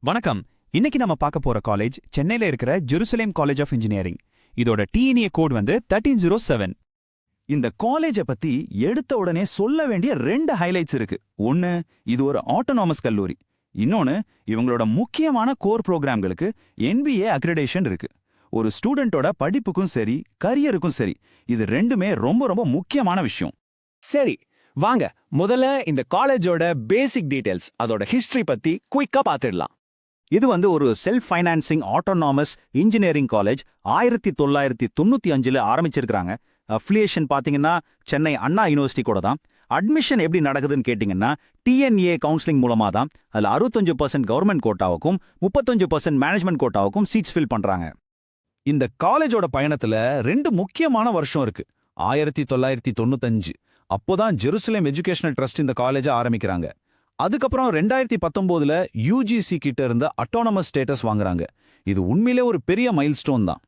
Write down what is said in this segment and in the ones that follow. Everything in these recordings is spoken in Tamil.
வணக்கம். இன்னைக்கு நம்ம பார்க்க போற காலேஜ் சென்னையில இருக்கிற ஜெருசலேம் காலேஜ் ஆஃப் இன்ஜினியரிங். இதோட டிஎன்ஏ கோட் வந்து 1307. இந்த காலேஜை பத்தி எடுத்த உடனே சொல்ல வேண்டிய 2 ஹைலைட்ஸ் இருக்கு. ஒன்னு, இது ஒரு ஆட்டோனாமஸ் கல்லூரி. இன்னொன்னு, இவங்களோட முக்கியமான கோர் ப்ரோக்ராம்களுக்கு NBA அக்ரிடேஷன் இருக்கு. ஒரு ஸ்டூடெண்டோட படிப்புக்கும் சரி கரியருக்கும் சரி இது ரெண்டுமே ரொம்ப ரொம்ப முக்கியமான விஷயம். சரி, வாங்க முதல்ல இந்த காலேஜோட பேசிக் டீடைல்ஸ், அதோட ஹிஸ்டரி பத்தி குயிக்கா பார்த்துடலாம். இது வந்து ஒரு self financing autonomous engineering college. 1995 ஆரம்பிச்சிருக்காங்க. அஃபிலியேஷன் பாத்தீங்கன்னா சென்னை அண்ணா யூனிவர்சிட்டி கூட தான். அட்மிஷன் எப்படி நடக்குதுன்னு கேட்டிங்கன்னா டிஎன்ஏ கவுன்சிலிங் மூலமா தான். அதில் 65% கவர்மெண்ட் கோட்டாவுக்கும் 35% மேனேஜ்மெண்ட் கோட்டாவுக்கும் சீட்ஸ் ஃபில் பண்றாங்க. இந்த காலேஜோட பயணத்துல 2 முக்கியமான வருஷம் இருக்கு. 1995 அப்போதான் ஜெருசலேம் எஜுகேஷனல் ட்ரஸ்ட் இந்த காலேஜை ஆரம்பிக்கிறாங்க. அதுக்கப்புறம் 2019ல யூஜிசி கிட்ட இருந்து அட்டானமஸ் ஸ்டேட்டஸ் வாங்குறாங்க. இது உண்மையிலே ஒரு பெரிய மைல்ஸ்டோன் தான்.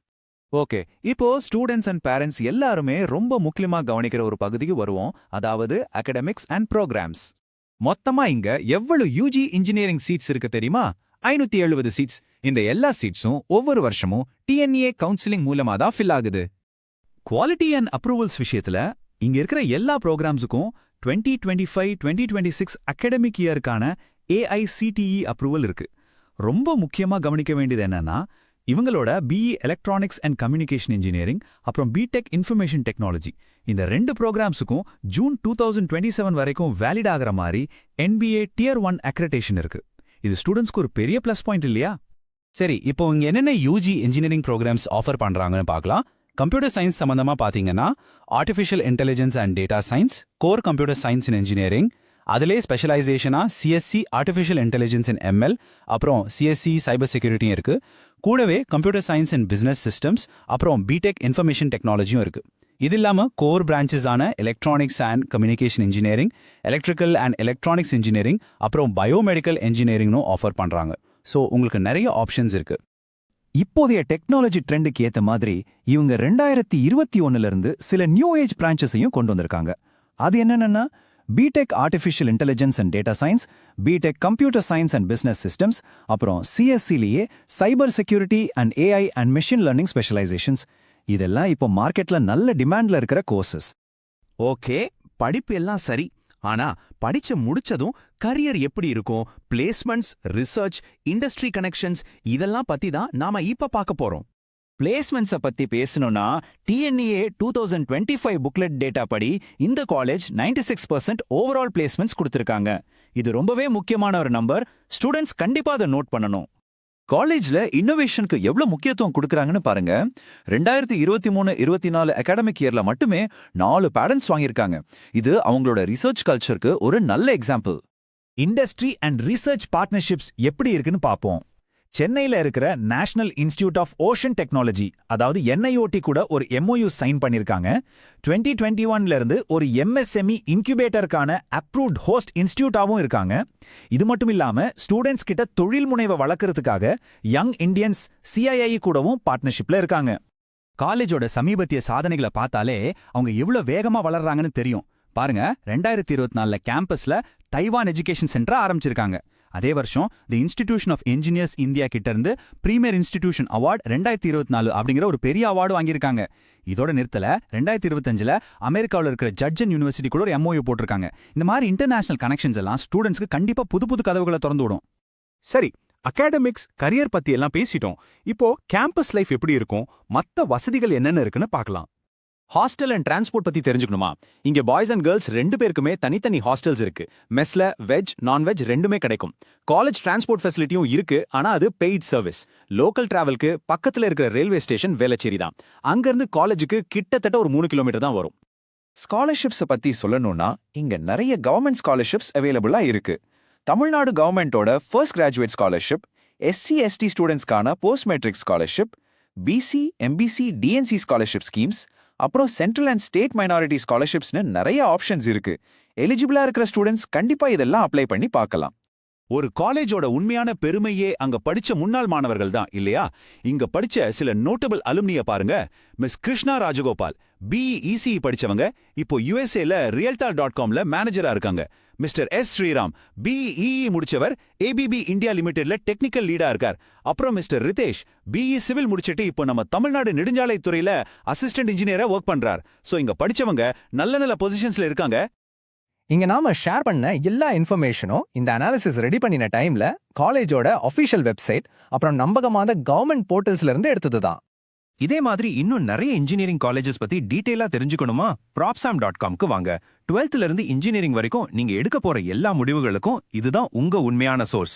ஓகே, இப்போ ஸ்டூடெண்ட்ஸ் அண்ட் பேரண்ட்ஸ் எல்லாருமே ரொம்ப முக்கியமா கவனிக்கிற ஒரு பகுதிக்கு வருவோம், அதாவது அகடமிக்ஸ் அண்ட் ப்ரோக்ராம்ஸ். மொத்தமா இங்க எவ்வளவு யூஜி இன்ஜினியரிங் சீட்ஸ் இருக்கு தெரியுமா? 570 சீட்ஸ். இந்த எல்லா சீட்ஸும் ஒவ்வொரு வருஷமும் டிஎன்ஏ கவுன்சிலிங் மூலமா தான் ஃபில் ஆகுது. குவாலிட்டி அண்ட் அப்ரூவல்ஸ் விஷயத்துல இங்க இருக்கிற எல்லா ப்ரோக்ராம்ஸுக்கும் 2025-2026 அகாடமிக் இயருக்கான ஏஐசிடிஇ அப்ரூவல் இருக்கு. ரொம்ப முக்கியமா கவனிக்க வேண்டியது என்னன்னா, இவங்களோட BE electronics and communication engineering அப்புறம் பிடெக் இன்ஃபர்மேஷன் டெக்னாலஜி இந்த 2 ப்ரோக்ராம்ஸுக்கும் ஜூன் 2027 வரைக்கும் வேலிட் ஆகிற மாதிரி NBA Tier 1 அக்ரெடிடேஷன் இருக்கு. இது ஸ்டூடெண்ட்ஸ்க்கு ஒரு பெரிய ப்ளஸ் பாயிண்ட் இல்லையா? சரி, இப்போ இங்க என்னென்ன யூஜி இன்ஜினியரிங் ப்ரோக்ராம்ஸ் ஆஃபர் பண்றாங்கன்னு பார்க்கலாம். கம்ப்யூட்டர் சயின்ஸ் சம்பந்தமா பாத்தீங்கன்னா artificial intelligence and data science, core computer science in engineering, அதிலே ஸ்பெஷலைசேஷனா CSC artificial intelligence in ML, அப்புறம் சிஎஸ்சி சைபர் செக்யூரிட்டியும் இருக்கு. கூடவே computer science in business systems, அப்புறம் பிடெக் இன்ஃபர்மேஷன் டெக்னாலஜியும் இருக்கு. இது இல்லாம கோர் பிரான்ச்சஸான electronics and communication engineering, electrical and electronics engineering, அப்புறம் பயோமெடிக்கல் இன்ஜினியரிங்னும் ஆஃபர் பண்றாங்க. ஸோ உங்களுக்கு நிறைய ஆப்ஷன்ஸ் இருக்கு. இப்போதைய டெக்னாலஜி ட்ரெண்டுக்கு ஏத்த மாதிரி இவங்க 2021ல இருந்து சில நியூ ஏஜ் பிரான்ச்சஸையும் கொண்டு வந்திருக்காங்க. அது என்னென்னா BTech artificial intelligence and data science, BTech computer science and business systems, அப்புறம் சிஎஸ்சிலேயே cyber security and AI and machine learning specialisations. இதெல்லாம் இப்போ மார்க்கெட்ல நல்ல டிமாண்ட்ல இருக்கிற கோர்சஸ். ஓகே, படிப்பு எல்லாம் சரி. ஆனா படிச்சு முடிச்சதும் கரியர் எப்படி இருக்கும், பிளேஸ்மெண்ட்ஸ், ரிசர்ச், இண்டஸ்ட்ரி கனெக்ஷன்ஸ் இதெல்லாம் பத்தி தான் நாம இப்ப பார்க்க போறோம். பிளேஸ்மெண்ட்ஸை பத்தி பேசணும்னா டிஎன்ஏ 2025 புக்லெட் டேட்டா படி இந்த காலேஜ் 96% ஓவரால் பிளேஸ்மெண்ட்ஸ் கொடுத்திருக்காங்க. இது ரொம்பவே முக்கியமான ஒரு நம்பர். ஸ்டூடெண்ட்ஸ் கண்டிப்பா அதை நோட் பண்ணணும். காலேஜ்ல இன்னோவேஷனுக்கு எவ்வளவு முக்கியத்துவம் கொடுக்கறாங்கன்னு பாருங்க. 2023-24 அகாடமிக் இயர்ல மட்டுமே 4 பேட்டன்ட்ஸ் வாங்கியிருக்காங்க. இது அவங்களோட ரிசர்ச் கல்ச்சருக்கு ஒரு நல்ல example. Industry and research partnerships எப்படி இருக்குன்னு பார்ப்போம். சென்னையில இருக்கிற national institute of ocean technology, அதாவது NIOT கூட ஒரு MOU சைன் பண்ணிருக்காங்க. 2021ல இருந்து ஒரு MSME இன்குபேட்டருக்கான அப்ரூவ்ட் ஹோஸ்ட் இன்ஸ்டிடியூட்டாவும் இருக்காங்க. இது மட்டும் இல்லாம ஸ்டூடெண்ட்ஸ் கிட்ட தொழில் முனைவை வளர்க்கறதுக்காக யங் இண்டியன்ஸ் CII கூடவும் பார்ட்னர்ஷிப்ல இருக்காங்க. காலேஜோட சமீபத்திய சாதனைகளை பார்த்தாலே அவங்க எவ்வளவு வேகமா வளர்றாங்கன்னு தெரியும். பாருங்க, 2024ல கேம்பஸ்ல தைவான் எஜுகேஷன் சென்டர் ஆரம்பிச்சிருக்காங்க. அதே வருஷம் the institution of engineers India கிட்ட இருந்து பிரீமியர் இன்ஸ்டிடியூஷன் அவார்டு 2024 அப்படிங்கிற ஒரு பெரிய அவார்டு வாங்கியிருக்காங்க. இதோட நிறுத்தல 2025ல அமெரிக்காவில் இருக்கிற ஜட்ஜன் யூனிவர்சிட்டி கூட ஒரு MOU போட்டிருக்காங்க. இந்த மாதிரி இன்டர்நேஷனல் கனெக்ஷன்ஸ் எல்லாம் ஸ்டூடெண்ட்ஸ்க்கு கண்டிப்பா புது புது கதவுகளை திறந்து விடும். சரி, அகாடமிக்ஸ் கரியர் பத்தி எல்லாம் பேசிட்டோம். இப்போ கேம்பஸ் லைஃப் எப்படி இருக்கும், மத்த வசதிகள் என்னென்ன இருக்குன்னு பார்க்கலாம். ஹாஸ்டல் அண்ட் டிரான்ஸ்போர்ட் பத்தி தெரிஞ்சுக்கணுமா? இங்க பாய்ஸ் அண்ட் கேர்ள்ஸ் 2 பேருக்குமே தனித்தனி ஹாஸ்டல்ஸ் இருக்கு. மெஸ்ல வெஜ் நான்வெஜ் ரெண்டுமே கிடைக்கும். காலேஜ் டிரான்ஸ்போர்ட் ஃபெசிலிட்டியும் இருக்கு, ஆனா அது பெய்ட் சர்வீஸ். லோக்கல் டிராவலுக்கு பக்கத்துல இருக்கிற ரயில்வே ஸ்டேஷன் வேளச்சேரி தான். அங்கிருந்து காலேஜுக்கு கிட்டத்தட்ட ஒரு 3 கிலோமீட்டர் தான் வரும். ஸ்காலர்ஷிப்ஸை பத்தி சொல்லணும்னா இங்க நிறைய கவர்மெண்ட் ஸ்காலர்ஷிப்ஸ் அவைலபிளா இருக்கு. தமிழ்நாடு கவர்மெண்டோட ஃபர்ஸ்ட் கிராஜுவேட் ஸ்காலர்ஷிப், SC/ST ஸ்டூடெண்ட்ஸ்க்கான post matric scholarship, BC, MBC, DNC scholarship schemes, அப்புறம் சென்ட்ரல் அண்ட் ஸ்டேட் மைனாரிட்டி ஸ்காலர்ஷிப்ஸ்னு நிறைய ஆப்ஷன்ஸ் இருக்கு. எலிஜிபிளா இருக்கிற ஸ்டூடெண்ட்ஸ் கண்டிப்பா இதெல்லாம் அப்ளை பண்ணி பார்க்கலாம். ஒரு காலேஜோட உண்மையான பெருமையே அங்க படிச்ச முன்னாள் மாணவர்கள் தான் இல்லையா? இங்க படிச்ச சில நோட்டபிள் அலுமினிய பாருங்க. மிஸ் கிருஷ்ணா ராஜகோபால் BE படிச்சவங்க இப்போ USAல realtor.comல மேனேஜரா இருக்காங்க. மிஸ்டர் S ஸ்ரீராம் BEE முடிச்சவர் ABB இந்தியா லிமிடெட்ல டெக்னிக்கல் லீடா இருக்கார். அப்புறம் மிஸ்டர் ரிதேஷ் BE சிவில் முடிச்சிட்டு இப்போ நம்ம தமிழ்நாடு நெடுஞ்சாலை துறையில அசிஸ்டன்ட் இன்ஜினியரா ஒர்க் பண்றார். சோ இங்க படிச்சவங்க நல்ல நல்ல பொசிஷன்ஸ்ல இருக்காங்க. இங்க நாம ஷேர் பண்ண எல்லா இன்ஃபர்மேஷனும் இந்த அனாலிசிஸ் ரெடி பண்ணின டைம்ல காலேஜோட அஃபிஷியல் வெப்சைட் அப்புறம் நம்பகமான கவர்மெண்ட் போர்ட்டல்ஸ்ல இருந்து எடுத்தது தான். இதே மாதிரி இன்னும் நிறைய இன்ஜினியரிங் காலேஜஸ் பத்தி டீடைலா தெரிஞ்சுக்கணுமா? propsam.comக்கு வாங்க. 12th இருந்து இன்ஜினியரிங் வரைக்கும் நீங்க எடுக்க போற எல்லா முடிவுகளுக்கும் இதுதான் உங்க உண்மையான சோர்ஸ்.